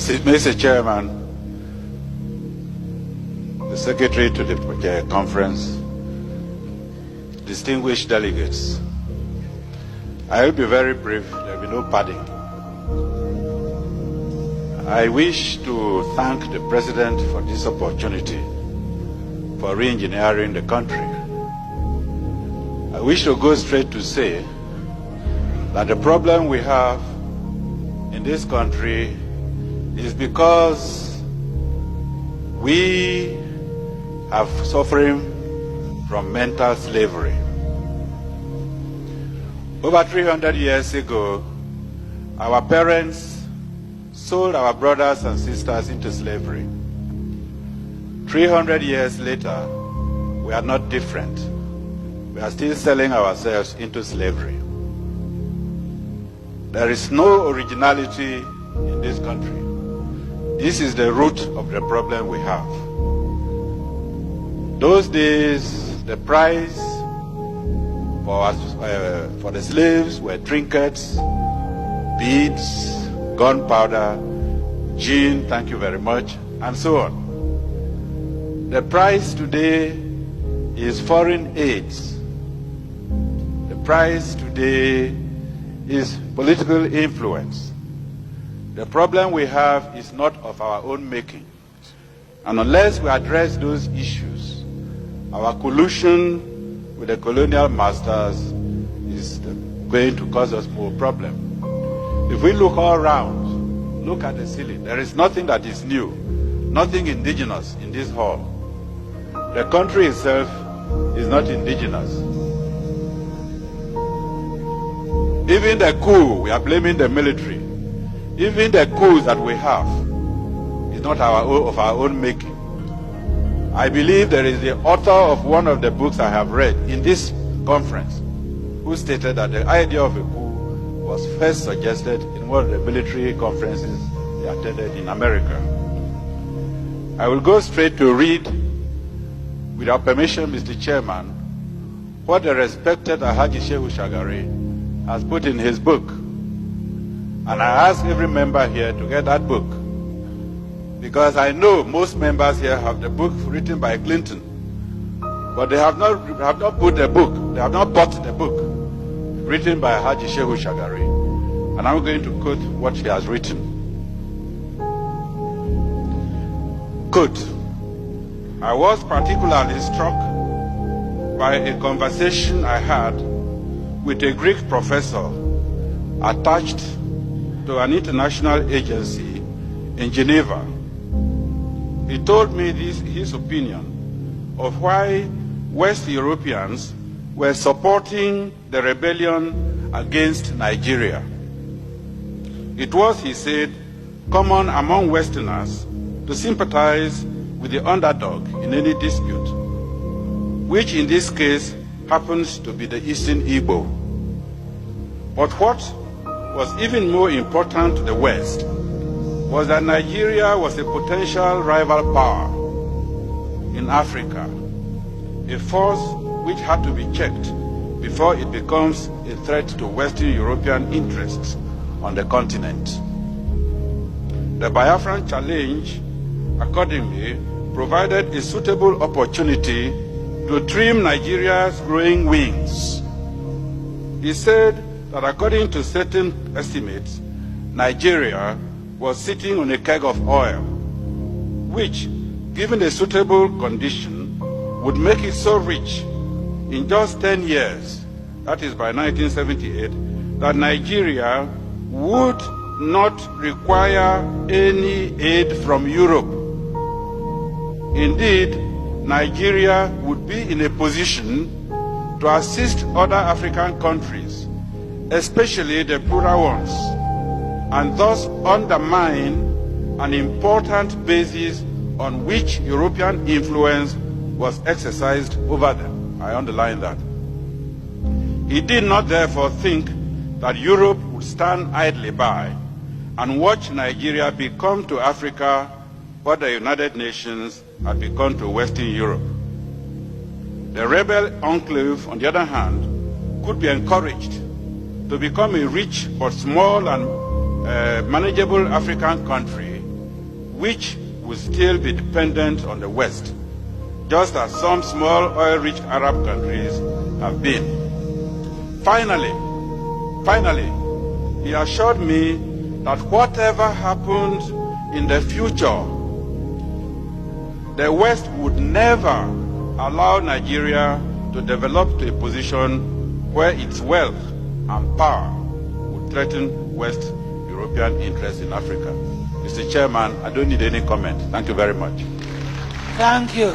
Mr. Chairman, the Secretary to the conference, distinguished delegates, I will be very brief, there will be no padding. I wish to thank the President for this opportunity for re-engineering the country. I wish to go straight to say that the problem we have in this country is because we are suffering from mental slavery. Over 300 years ago, our parents sold our brothers and sisters into slavery. 300 years later, we are not different. We are still selling ourselves into slavery. There is no originality in this country. This is the root of the problem we have. Those days, the price for the slaves were trinkets, beads, gunpowder, gin, thank you very much, and so on. The price today is foreign aids. The price today is political influence. The problem we have is not of our own making. And unless we address those issues, our collusion with the colonial masters is going to cause us more problems. If we look all around, look at the ceiling, there is nothing that is new, nothing indigenous in this hall. The country itself is not indigenous. Even the coup, we are blaming the military. Even the coups that we have is not of our own making. I believe there is the author of one of the books I have read in this conference who stated that the idea of a coup was first suggested in one of the military conferences they attended in America. I will go straight to read, with your permission, Mr. Chairman, what the respected Alhaji Shehu Shagari has put in his book. And I ask every member here to get that book, because I know most members here have the book written by Clinton, but they have not put the book, they have not bought the book written by Haji Shehu Shagari. And I'm going to quote what he has written. Quote, I was particularly struck by a conversation I had with a Greek professor attached to an international agency in Geneva. He told me his opinion of why West Europeans were supporting the rebellion against Nigeria. It was, he said, common among Westerners to sympathize with the underdog in any dispute, which in this case happens to be the Eastern Igbo. But what was even more important to the West was that Nigeria was a potential rival power in Africa, a force which had to be checked before it becomes a threat to Western European interests on the continent. The Biafran challenge, accordingly, provided a suitable opportunity to trim Nigeria's growing wings. He said that according to certain estimates, Nigeria was sitting on a keg of oil, which, given a suitable condition, would make it so rich in just 10 years, that is by 1978, that Nigeria would not require any aid from Europe. Indeed, Nigeria would be in a position to assist other African countries, especially the poorer ones, and thus undermine an important basis on which European influence was exercised over them. I underline that. He did not therefore think that Europe would stand idly by and watch Nigeria become to Africa what the United Nations had become to Western Europe. The rebel enclave, on the other hand, could be encouraged to become a rich but small and manageable African country which will still be dependent on the West, just as some small oil-rich Arab countries have been. Finally, he assured me that whatever happened in the future, the West would never allow Nigeria to develop to a position where its wealth and power would threaten West European interests in Africa. Mr. Chairman, I don't need any comment. Thank you very much. Thank you.